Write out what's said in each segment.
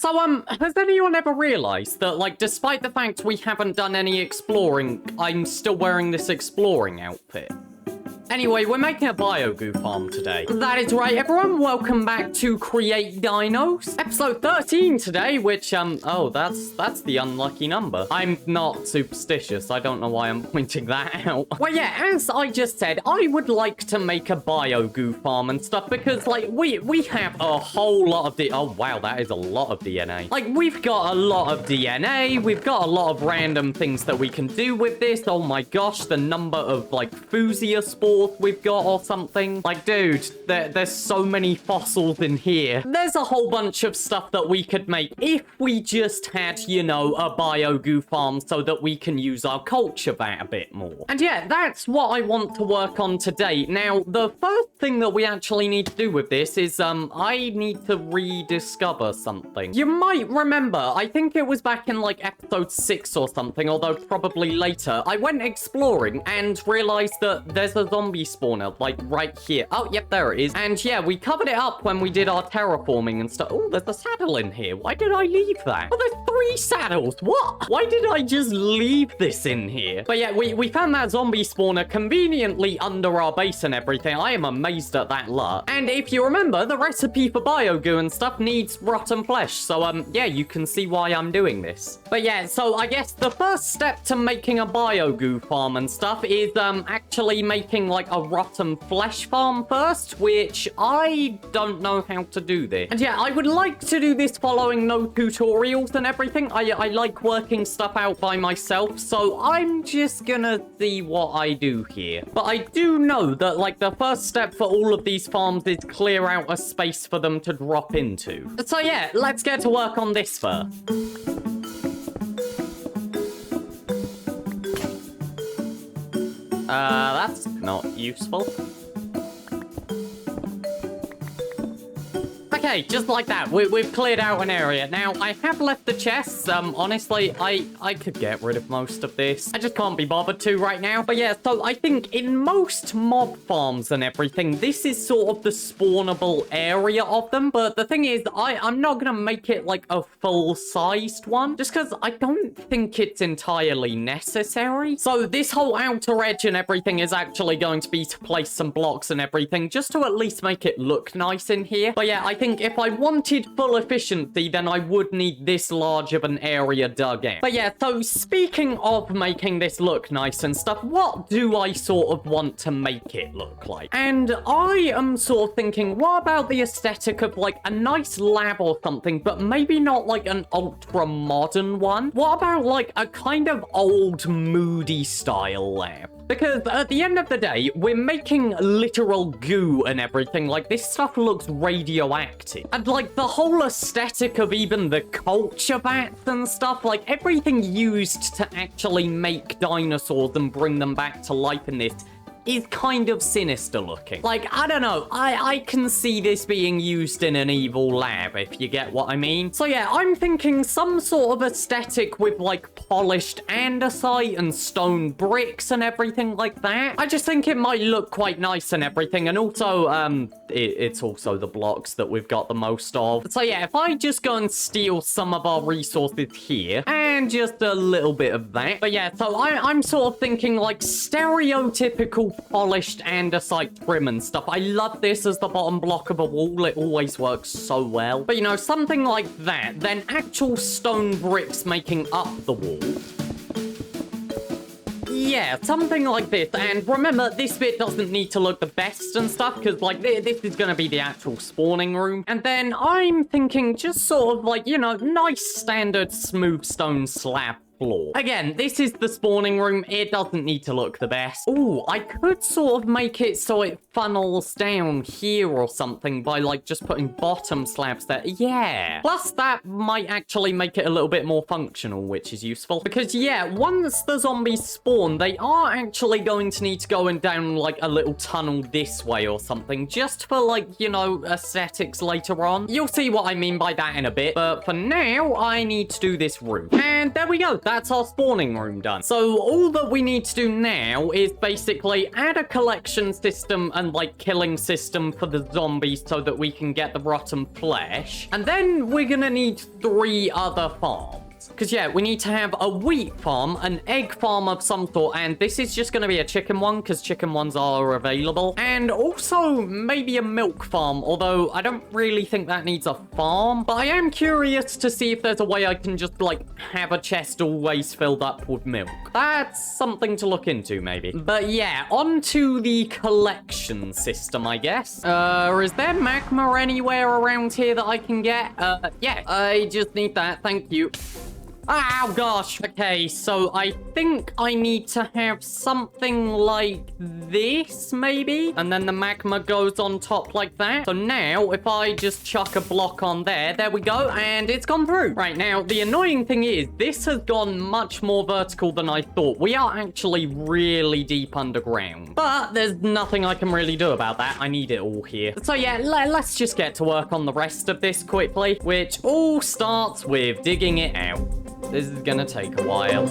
So, has anyone ever realized that, like, despite the fact we haven't done any exploring, I'm still wearing this exploring outfit? Anyway, we're making a Bio-Goo farm today. That is right, everyone. Welcome back to Create Dinos. Episode 13 today, which, oh, that's the unlucky number. I'm not superstitious. I don't know why I'm pointing that out. Well, yeah, as I just said, I would like to make a Bio-Goo farm and stuff because, like, we have a whole lot of oh, wow, that is a lot of DNA. Like, we've got a lot of DNA. We've got a lot of random things that we can do with this. Oh my gosh, the number of, like, fuchsia spores we've got or something. Like, dude, there's so many fossils in here. There's a whole bunch of stuff that we could make if we just had, you know, a Bio-Goo farm so that we can use our culture vat a bit more. And yeah, that's what I want to work on today. Now, the first thing that we actually need to do with this is, I need to rediscover something. You might remember, I think it was back in, like, episode 6 or something, although probably later, I went exploring and realized that there's a zombie spawner, like, right here. Oh, yep, there it is. And yeah, we covered it up when we did our terraforming and stuff. Oh, there's a saddle in here. Why did I leave that? Oh, there's 3 saddles. What? Why did I just leave this in here? But yeah, we found that zombie spawner conveniently under our base and everything. I am amazed at that luck. And if you remember, the recipe for Bio-Goo and stuff needs rotten flesh. So, yeah, you can see why I'm doing this. But yeah, so I guess the first step to making a Bio-Goo farm and stuff is, actually making, like, a rotten flesh farm first, which I don't know how to do this. And yeah, I would like to do this following no tutorials and everything. I like working stuff out by myself, so I'm just gonna see what I do here. But I do know that, like, the first step for all of these farms is clear out a space for them to drop into. So yeah, let's get to work on this first. That's not useful. Okay, just like that, we've cleared out an area. Now, I have left the chests. Honestly, I could get rid of most of this. I just can't be bothered to right now. But yeah, so I think in most mob farms and everything, this is sort of the spawnable area of them. But the thing is, I'm not gonna make it like a full-sized one, just because I don't think it's entirely necessary. So this whole outer edge and everything is actually going to be to place some blocks and everything, just to at least make it look nice in here. But yeah, I think if I wanted full efficiency, then I would need this large of an area dug in. But yeah, so speaking of making this look nice and stuff, what do I sort of want to make it look like? And I am sort of thinking, what about the aesthetic of, like, a nice lab or something, but maybe not like an ultra modern one? What about, like, a kind of old moody style lab? Because at the end of the day, we're making literal goo and everything. Like, this stuff looks radioactive. And, like, the whole aesthetic of even the culture vats and stuff, like, everything used to actually make dinosaurs and bring them back to life in this is kind of sinister looking. Like, I don't know, I can see this being used in an evil lab, if you get what I mean. So yeah, I'm thinking some sort of aesthetic with, like, polished andesite and stone bricks and everything like that. I just think it might look quite nice and everything, and also, it's also the blocks that we've got the most of. So yeah, if I just go and steal some of our resources here, and just a little bit of that. But yeah, so I'm sort of thinking, like, stereotypical polished andesite trim and stuff. I love this as the bottom block of a wall. It always works so well. But, you know, something like that. Then actual stone bricks making up the wall. Yeah, something like this. And remember, this bit doesn't need to look the best and stuff, because, like, this is going to be the actual spawning room. And then I'm thinking just sort of, like, you know, nice standard smooth stone slab floor. Again, this is the spawning room. It doesn't need to look the best. Oh, I could sort of make it so it funnels down here or something by, like, just putting bottom slabs there. Yeah. Plus, that might actually make it a little bit more functional, which is useful. Because, yeah, once the zombies spawn, they are actually going to need to go in down, like, a little tunnel this way or something, just for, like, you know, aesthetics later on. You'll see what I mean by that in a bit. But for now, I need to do this room. And there we go. that's our spawning room done. So all that we need to do now is basically add a collection system and like killing system for the zombies so that we can get the rotten flesh. And then we're gonna need 3 other farms. Because, yeah, we need to have a wheat farm, an egg farm of some sort, and this is just going to be a chicken one, because chicken ones are available. And also, maybe a milk farm, although I don't really think that needs a farm. But I am curious to see if there's a way I can just, like, have a chest always filled up with milk. That's something to look into, maybe. But, yeah, on to the collection system, I guess. Is there magma anywhere around here that I can get? Yeah, I just need that. Thank you. Oh, gosh. Okay, so I think I need to have something like this, maybe? And then the magma goes on top like that. So now, if I just chuck a block on there we go, and it's gone through. Right, now, the annoying thing is, this has gone much more vertical than I thought. We are actually really deep underground. But there's nothing I can really do about that. I need it all here. So yeah, let's just get to work on the rest of this quickly, which all starts with digging it out. This is gonna take a while.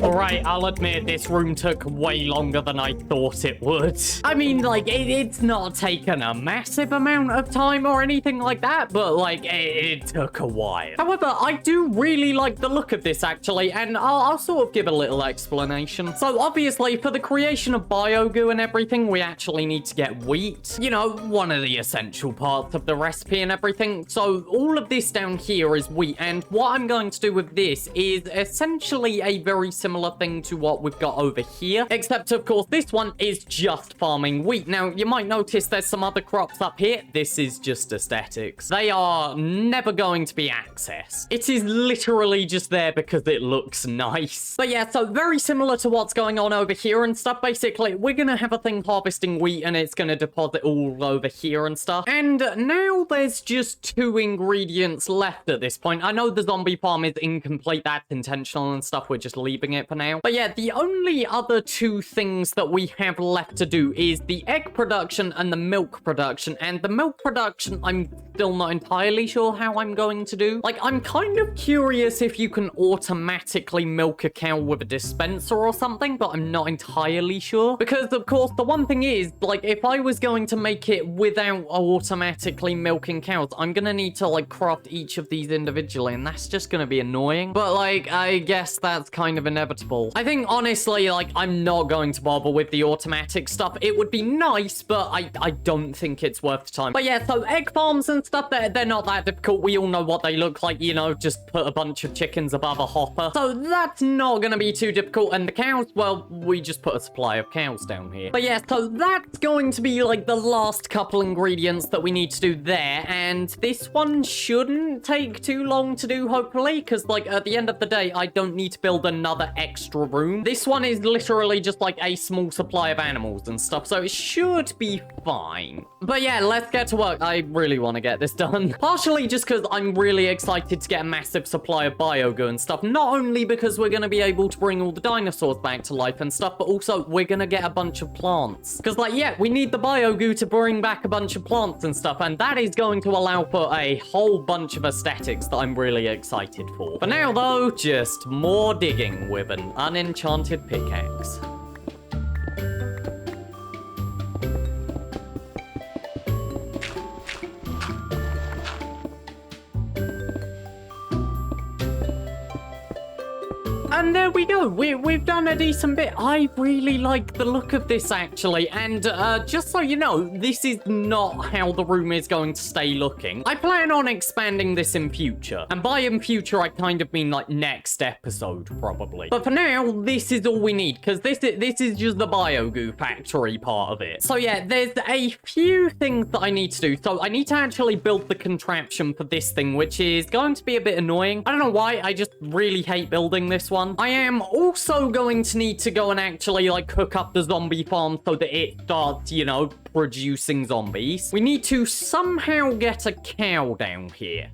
Alright, I'll admit this room took way longer than I thought it would. I mean, like, it's not taken a massive amount of time or anything like that, but, like, it took a while. However, I do really like the look of this, actually, and I'll sort of give a little explanation. So, obviously, for the creation of Bio-Goo and everything, we actually need to get wheat. You know, one of the essential parts of the recipe and everything. So, all of this down here is wheat, and what I'm going to do with this is essentially a very similar thing to what we've got over here, except of course this one is just farming wheat. Now you might notice there's some other crops up here. This is just aesthetics. They are never going to be accessed. It is literally just there because it looks nice. But yeah, so very similar to what's going on over here and stuff. Basically, we're gonna have a thing harvesting wheat and it's gonna deposit all over here and stuff. And now there's just 2 ingredients left at this point. I know the zombie farm is incomplete. That's intentional and stuff. We're just leaving it for now. But yeah, the only other 2 things that we have left to do is the egg production and the milk production. And the milk production, I'm still not entirely sure how I'm going to do. Like, I'm kind of curious if you can automatically milk a cow with a dispenser or something, but I'm not entirely sure. Because, of course, the one thing is, like, if I was going to make it without automatically milking cows, I'm gonna need to, like, craft each of these individually, and that's just gonna be annoying. But, like, I guess that's kind of inevitable. I think, honestly, like, I'm not going to bother with the automatic stuff. It would be nice, but I don't think it's worth the time. But yeah, so egg farms and stuff, they're not that difficult. We all know what they look like, you know, just put a bunch of chickens above a hopper. So that's not gonna be too difficult. And the cows, well, we just put a supply of cows down here. But yeah, so that's going to be, like, the last couple ingredients that we need to do there. And this one shouldn't take too long to do, hopefully, because, like, at the end of the day, I don't need to build another extra room. This one is literally just, like, a small supply of animals and stuff, so it should be fine. But yeah, let's get to work. I really want to get this done. Partially just because I'm really excited to get a massive supply of Bio-Goo and stuff. Not only because we're going to be able to bring all the dinosaurs back to life and stuff, but also we're going to get a bunch of plants. Because, like, yeah, we need the Bio-Goo to bring back a bunch of plants and stuff, and that is going to allow for a whole bunch of aesthetics that I'm really excited for. For now, though, just more digging with an unenchanted pickaxe. And there we go. We've done a decent bit. I really like the look of this, actually. And just so you know, this is not how the room is going to stay looking. I plan on expanding this in future. And by in future, I kind of mean, like, next episode, probably. But for now, this is all we need, because this is just the Bio-Goo factory part of it. So yeah, there's a few things that I need to do. So I need to actually build the contraption for this thing, which is going to be a bit annoying. I don't know why. I just really hate building this one. I am also going to need to go and actually, like, hook up the zombie farm so that it starts, you know, producing zombies. We need to somehow get a cow down here.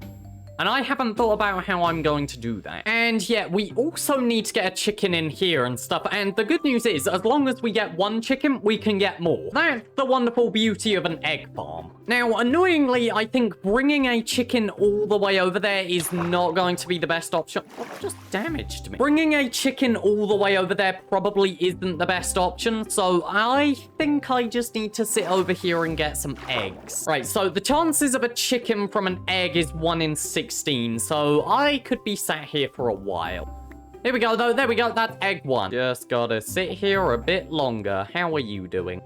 And I haven't thought about how I'm going to do that. And yeah, we also need to get a chicken in here and stuff. And the good news is, as long as we get one chicken, we can get more. That's the wonderful beauty of an egg farm. Now, annoyingly, I think bringing a chicken all the way over there is not going to be the best option. What just damaged me? Bringing a chicken all the way over there probably isn't the best option. So I think I just need to sit over here and get some eggs. Right, so the chances of a chicken from an egg is 1 in 16. So I could be sat here for a while. Here we go, though. There we go. That's egg 1. Just gotta sit here a bit longer. How are you doing?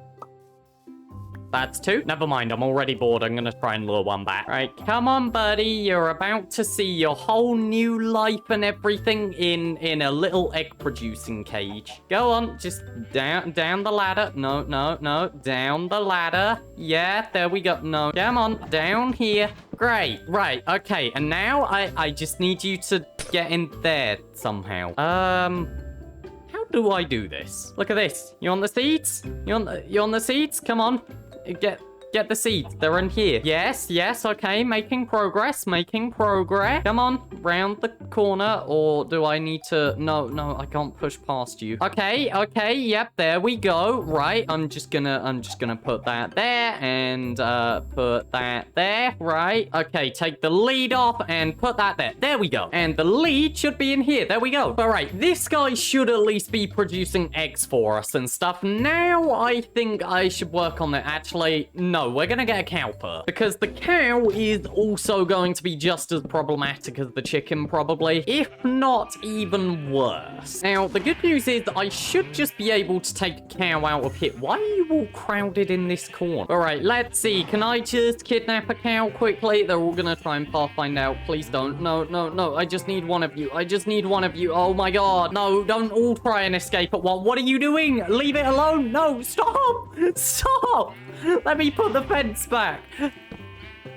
That's 2. Never mind, I'm already bored. I'm gonna try and lure one back. Right, come on, buddy. You're about to see your whole new life and everything in a little egg-producing cage. Go on, just down the ladder. No, down the ladder. Yeah, there we go. No, come on, down here. Great, right, okay. And now I just need you to get in there somehow. How do I do this? Look at this. You on the seats? You on the seats? Come on. Get the seats. They're in here. Yes, okay. Making progress. Come on, round the corner. Or do I need to... No, I can't push past you. Okay, yep, there we go. Right, I'm just gonna put that there and put that there. Right, okay, take the lead off and put that there. There we go. And the lead should be in here. There we go. All right, this guy should at least be producing eggs for us and stuff. Now I think I should work on it. Actually, no. We're gonna get a cow first, because the cow is also going to be just as problematic as the chicken, probably, if not even worse. Now, the good news is that I should just be able to take a cow out of here. Why are you all crowded in this corner? All right, let's see. Can I just kidnap a cow quickly? They're all gonna try and find out. Please don't. No. I just need one of you. Oh my god. No, don't all try and escape at once. What are you doing? Leave it alone. No, stop. Let me put the fence back.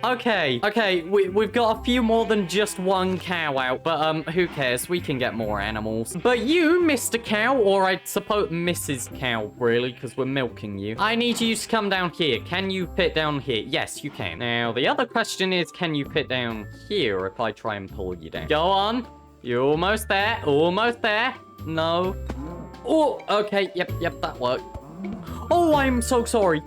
Okay, we've got a few more than just one cow out, but who cares? We can get more animals. But you, Mr. Cow, or I suppose Mrs. Cow, really, because we're milking you. I need you to come down here. Can you fit down here? Yes, you can. Now, the other question is, can you fit down here if I try and pull you down? Go on. You're almost there. No. Oh, okay. Yep, that worked. Oh, I'm so sorry.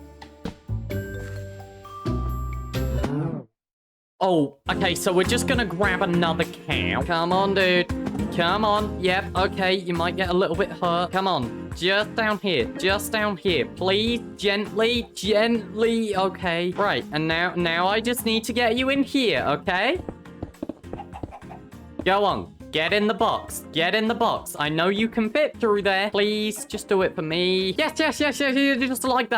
Oh, okay, so we're just gonna grab another cow. Come on, dude. Come on. Yep, okay, you might get a little bit hurt. Come on. Just down here. Please, gently. Okay. Right, and now I just need to get you in here, okay? Go on. Get in the box. I know you can fit through there. Please, just do it for me. Yes. Just like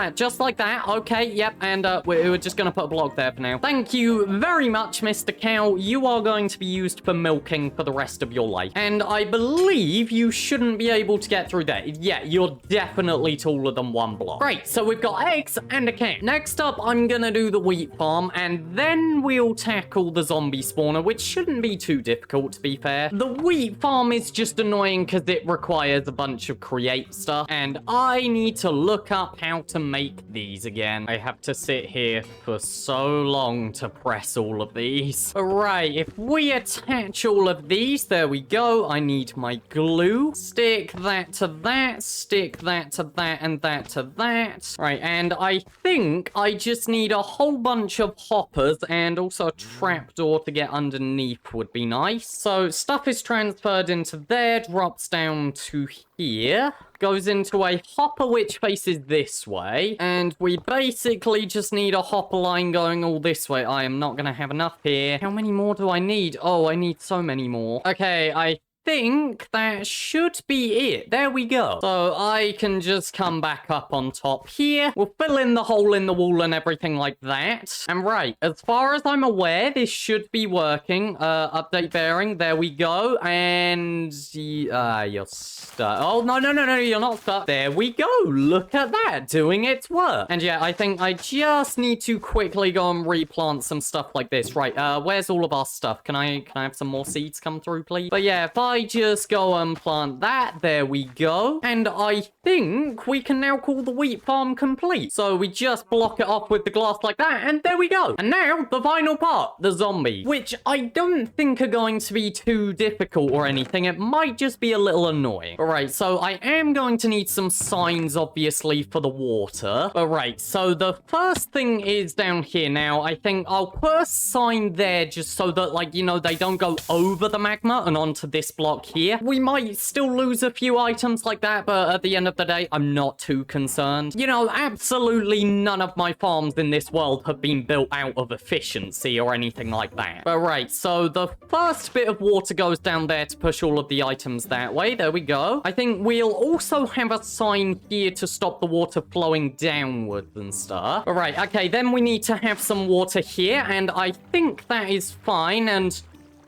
that. Okay, yep. And we're just going to put a block there for now. Thank you very much, Mr. Cow. You are going to be used for milking for the rest of your life. And I believe you shouldn't be able to get through there. Yeah, you're definitely taller than 1 block. Great, so we've got eggs and a cow. Next up, I'm going to do the wheat farm. And then we'll tackle the zombie spawner, which shouldn't be too difficult, to be fair. The wheat farm is just annoying because it requires a bunch of create stuff, and I need to look up how to make these again. I have to sit here for so long to press all of these. Right, if we attach all of these, there we go. I need my glue. Stick that to that, stick that to that, and that to that. Right, and I think I just need a whole bunch of hoppers and also a trapdoor to get underneath would be nice. So stuff is transferred into there, drops down to here, goes into a hopper which faces this way, and we basically just need a hopper line going all this way. I am not gonna have enough here. How many more do I need? Oh, I need so many more. Okay, I think that should be it. There we go. So I can just come back up on top here. We'll fill in the hole in the wall and everything like that. And right, as far as I'm aware, this should be working. Update bearing. There we go. And you're stuck. Oh, no, you're not stuck. There we go. Look at that. Doing its work. And yeah, I think I just need to quickly go and replant some stuff like this. Right, where's all of our stuff? Can I have some more seeds come through, please? But yeah, I just go and plant that, there we go. And I think we can now call the wheat farm complete. So we just block it off with the glass like that, and there we go. And now, the final part, the zombie, which I don't think are going to be too difficult or anything. It might just be a little annoying. All right, so I am going to need some signs, obviously, for the water. All right, so the first thing is down here now. I think I'll put a sign there just so that, like, you know, they don't go over the magma and onto this block here. We might still lose a few items like that, but at the end of the day, I'm not too concerned. You know, absolutely none of my farms in this world have been built out of efficiency or anything like that. But right, so the first bit of water goes down there to push all of the items that way. There we go. I think we'll also have a sign here to stop the water flowing downwards and stuff. All right, okay, then we need to have some water here, and I think that is fine, and...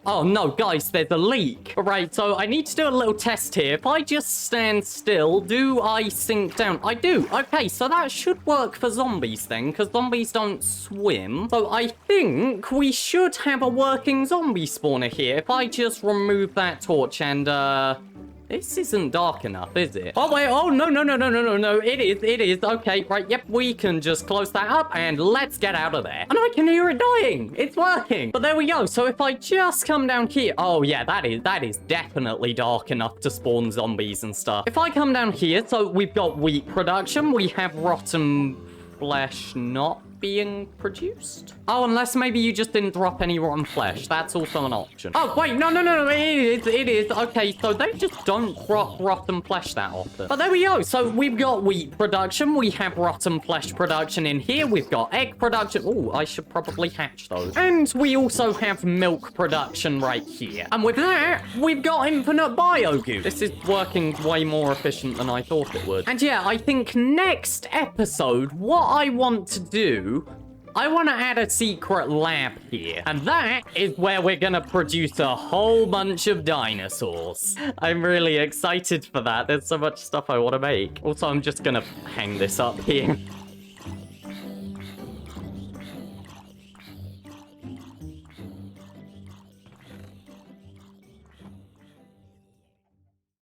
oh, no, guys, there's a leak. All right, so I need to do a little test here. If I just stand still, do I sink down? I do. Okay, so that should work for zombies then, because zombies don't swim. So I think we should have a working zombie spawner here. If I just remove that torch and, this isn't dark enough, is it? Oh, wait. Oh, no. It is. Okay, right. Yep, we can just close that up and let's get out of there. And I can hear it dying. It's working. But there we go. So if I just come down here. Oh, yeah, that is definitely dark enough to spawn zombies and stuff. If I come down here, so we've got wheat production. We have rotten flesh not being produced. Oh, unless maybe you just didn't drop any rotten flesh. That's also an option. Oh, wait, no, it is. Okay, so they just don't drop rotten flesh that often. But there we go. So we've got wheat production. We have rotten flesh production in here. We've got egg production. Oh, I should probably hatch those. And we also have milk production right here. And with that, we've got infinite Bio-Goo. This is working way more efficient than I thought it would. And yeah, I think next episode, what I want to do, I want to add a secret lab here. And that is where we're going to produce a whole bunch of dinosaurs. I'm really excited for that. There's so much stuff I want to make. Also, I'm just going to hang this up here.